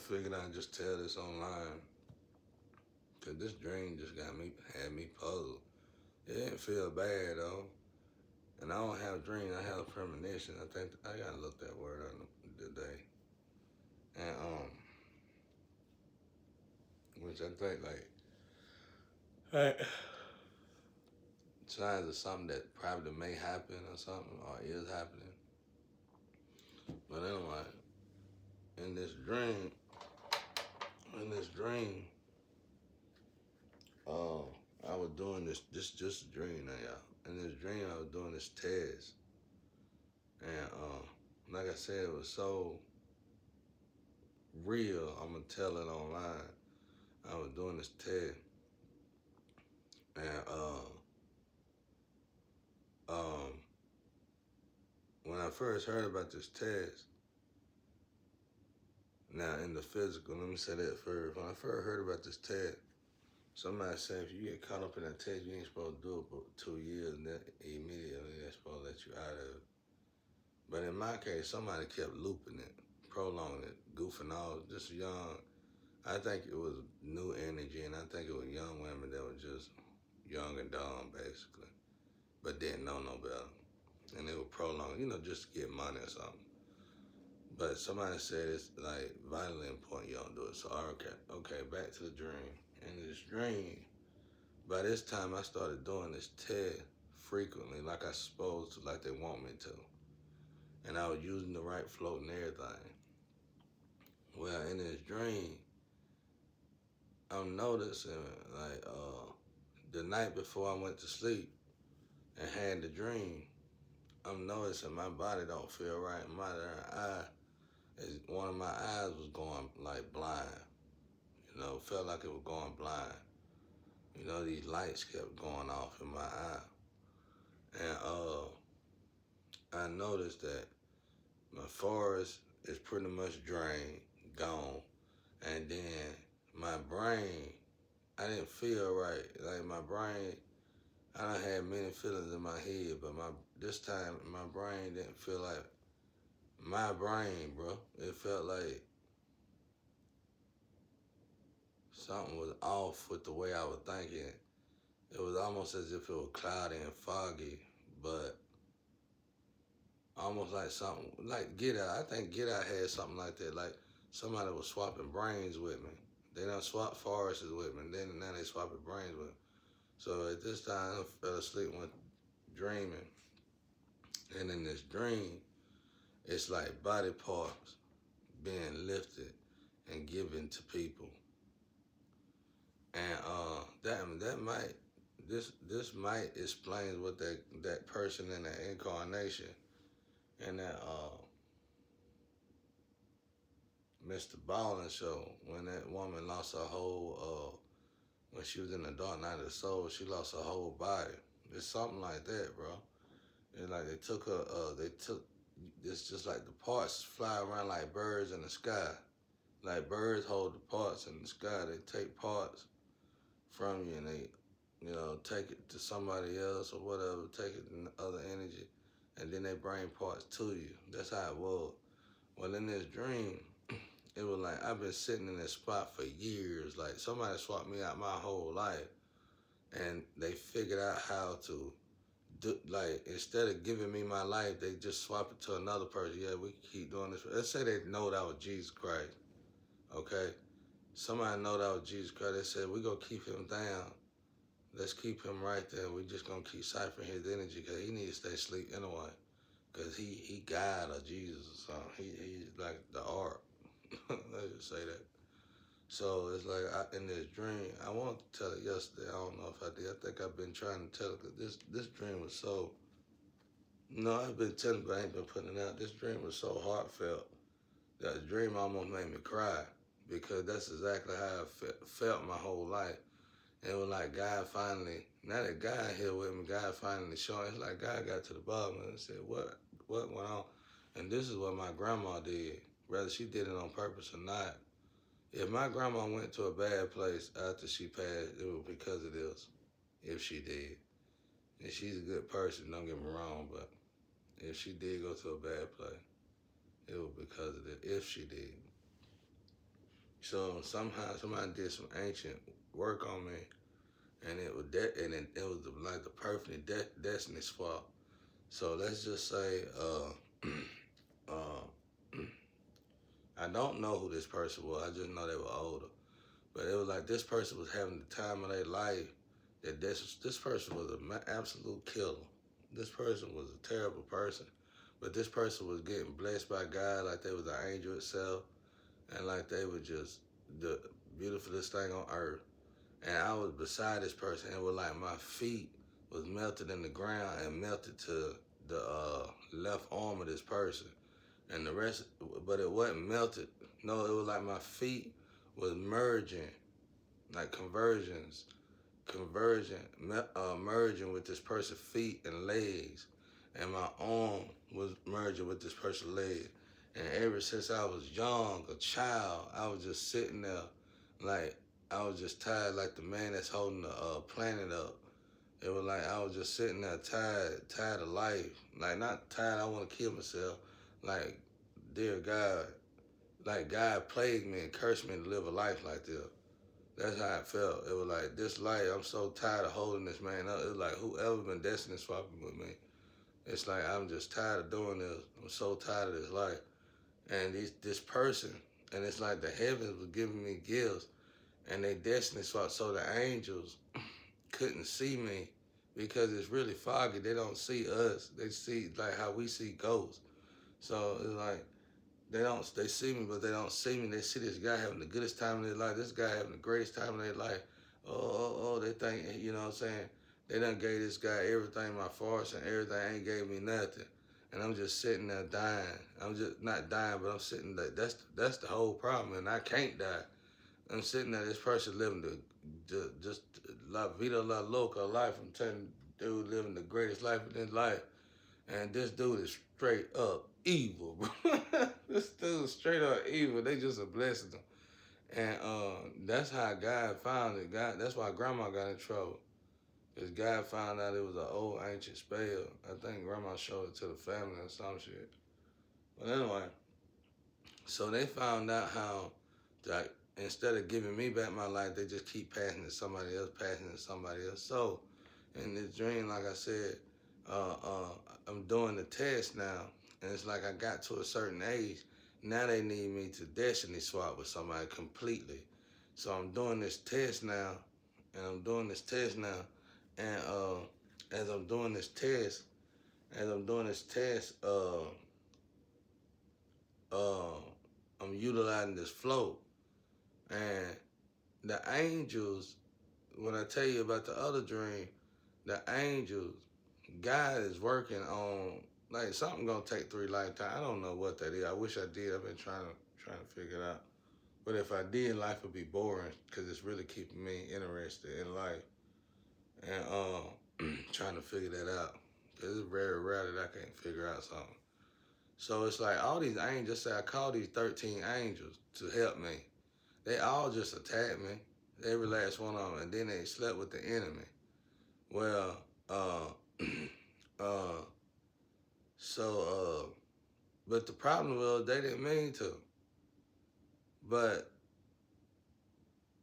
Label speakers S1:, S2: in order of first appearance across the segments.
S1: figured I'd just tell this online. Cause this dream just had me puzzled. It didn't feel bad though. And I don't have dreams, I have a premonition. I think I gotta look that word up today. And which I think like hey, signs of something that probably may happen or something or is happening. But anyway, in this dream, in this dream, uh, I was doing this just a dream now, y'all. In this dream, I was doing this test, and like I said, it was so real. I'm gonna tell it online. I was doing this test, and um, when I first heard about this test, now in the physical, let me say that first. When I first heard about this test, somebody said if you get caught up in that test, you ain't supposed to do it for 2 years, and then immediately they're supposed to let you out of it. But in my case, somebody kept looping it, prolonging it, goofing off, just young. I think it was new energy, and I think it was young women that were just young and dumb, basically, but didn't know no better. And they were prolonging, just to get money or something. But somebody said it's like vitally important you don't do it. So okay, back to the dream. In this dream, by this time I started doing this test frequently, like I supposed to, like they want me to. And I was using the right float and everything. Well, in this dream, I'm noticing like the night before I went to sleep and had the dream, I'm noticing my body don't feel right. One of my eyes was going like blind. Felt like it was going blind. These lights kept going off in my eye. And I noticed that my forest is pretty much drained, gone. And then my brain, I didn't feel right. Like my brain, I done had many feelings in my head, but this time my brain didn't feel like my brain, bro. It felt like something was off with the way I was thinking. It was almost as if it was cloudy and foggy, but almost like something like Get Out. I think Get Out had something like that. Like somebody was swapping brains with me. They done swapped forests with me. Then now they swapping brains with me. So at this time, I fell asleep, went dreaming, and in this dream, it's like body parts being lifted and given to people, and that might this might explain what that person in that incarnation and that Mr. Ballin show, when that woman lost her whole when she was in the dark night of the soul, she lost her whole body. It's something like that, bro. It's like they took it's just like the parts fly around like birds in the sky. Like birds hold the parts in the sky. They take parts from you and they, take it to somebody else or whatever, take it in other energy, and then they bring parts to you. That's how it was. Well, in this dream, it was like I've been sitting in this spot for years. Like somebody swapped me out my whole life, and they figured out how to do, like, instead of giving me my life, they just swap it to another person. Yeah, we keep doing this. Let's say they know that was Jesus Christ. Okay, somebody know that was Jesus Christ. They said we gonna keep him down. Let's keep him right there. We just gonna keep ciphering his energy because he needs to stay asleep anyway. Cause he God or Jesus or something. He's like the ark. Let's just say that. So it's like in this dream, I wanted to tell it yesterday. I don't know if I did. I think I've been trying to tell it because this dream was so. No, I've been telling, but I ain't been putting it out. This dream was so heartfelt that the dream almost made me cry because that's exactly how I felt my whole life. And it was like God finally, now that God here with me, God finally showing. It's like God got to the bottom and said, what went on? And this is what my grandma did, whether she did it on purpose or not. If my grandma went to a bad place after she passed, it was because of this, if she did. And she's a good person, don't get me wrong, but if she did go to a bad place, it was because of it, if she did. So somehow somebody did some ancient work on me, and it was like the perfect destiny swap. So let's just say, I don't know who this person was. I just know they were older. But it was like this person was having the time of their life. That this person was an absolute killer. This person was a terrible person. But this person was getting blessed by God like they was an angel itself. And like they were just the beautifulest thing on earth. And I was beside this person. It was like my feet was melted in the ground and melted to the left arm of this person. And the rest, but it wasn't melted. No, it was like my feet was merging, like merging with this person's feet and legs, and my arm was merging with this person's leg. And ever since I was young, a child, I was just sitting there, like I was just tired, like the man that's holding the planet up. It was like I was just sitting there tired of life. Like not tired, I want to kill myself. Like, dear God, like God plagued me and cursed me to live a life like this. That's how it felt. It was like this life, I'm so tired of holding this man up. It was like whoever been destiny swapping with me. It's like I'm just tired of doing this. I'm so tired of this life. And this person, and it's like the heavens was giving me gifts and they destiny swapped. So the angels couldn't see me because it's really foggy. They don't see us. They see like how we see ghosts. So it's like they see me, but they don't see me. They see this guy having the goodest time of their life. This guy having the greatest time of their life. They think, you know what I'm saying? They done gave this guy everything, my force and everything, ain't gave me nothing. And I'm just sitting there dying. I'm just not dying, but I'm sitting there. That's the whole problem, and I can't die. I'm sitting there, this person living the just la vida la loca life. I'm telling dude living the greatest life in his life. And this dude is straight up evil, bro. This dude is straight up evil. They just a blessing him. And that's how God found it. God, that's why grandma got in trouble. Because God found out it was an old ancient spell. I think grandma showed it to the family or some shit. But anyway, so they found out how, like, instead of giving me back my life, they just keep passing it to somebody else, passing it to somebody else. So in this dream, like I said, uh, uh, I'm doing the test now, and it's like I got to a certain age. Now they need me to destiny swap with somebody completely. So I'm doing this test now, and and as I'm doing this test, as I'm doing this test, uh, I'm utilizing this float, and the angels. When I tell you about the other dream, the angels, God is working on like something gonna take 3 lifetimes. I don't know what that is. I wish I did. I've been trying to figure it out. But if I did, life would be boring because it's really keeping me interested in life and trying to figure that out. Cause it's very rare that I can't figure out something. So it's like all these angels. Say I call these 13 angels to help me. They all just attacked me. Every last one of them, and then they slept with the enemy. Well, uh, so, but the problem was they didn't mean to. But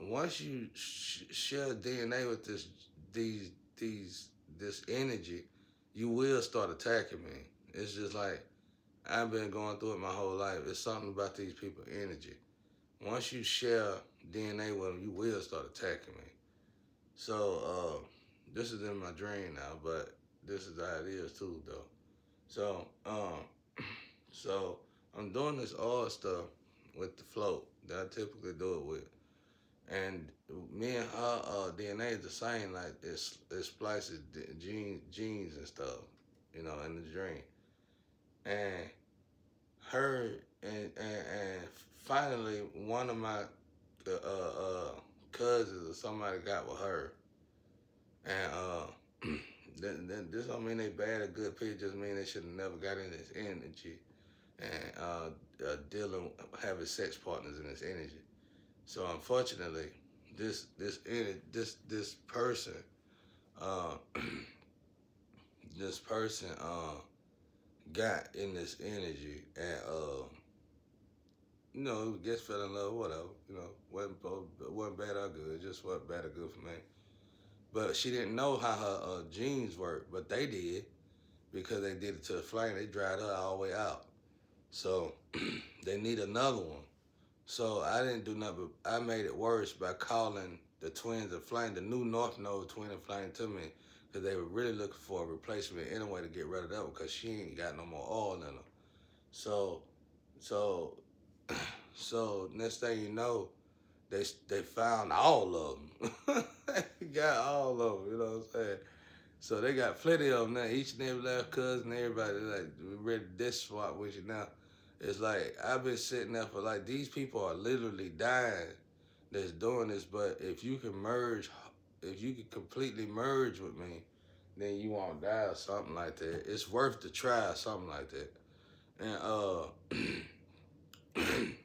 S1: once you share DNA with these, this energy, you will start attacking me. It's just like I've been going through it my whole life. It's something about these people's energy. Once you share DNA with them, you will start attacking me. So, this is in my dream now, but this is how it is too, though. So, so I'm doing this oil stuff with the float that I typically do it with, and me and her DNA is the same. Like it splices genes and stuff, you know, in the dream. And her and finally one of my cousins or somebody got with her, and this don't mean they bad or good people. Just mean they should have never got in this energy and dealing, having sex partners in this energy. So unfortunately, this person, uh, this person got in this energy, and you know, guess fell in love, whatever. You know, wasn't bad or good. Just wasn't bad or good for me. But she didn't know how her genes work, but they did because they did it to the flame. They dried her all the way out. So they need another one. So I didn't do nothing. But I made it worse by calling the twins and flame, the new North Node twin and flame to me, because they were really looking for a replacement anyway to get rid of that one, because she ain't got no more oil in her. So, so, so next thing you know, they found all of them. They got all of them. You know what I'm saying? So they got plenty of them now. Each and every last cousin, everybody like ready to dish swap with you now. It's like I've been sitting there for like these people are literally dying that's doing this. But if you can merge, if you can completely merge with me, then you won't die or something like that. It's worth to try something like that. And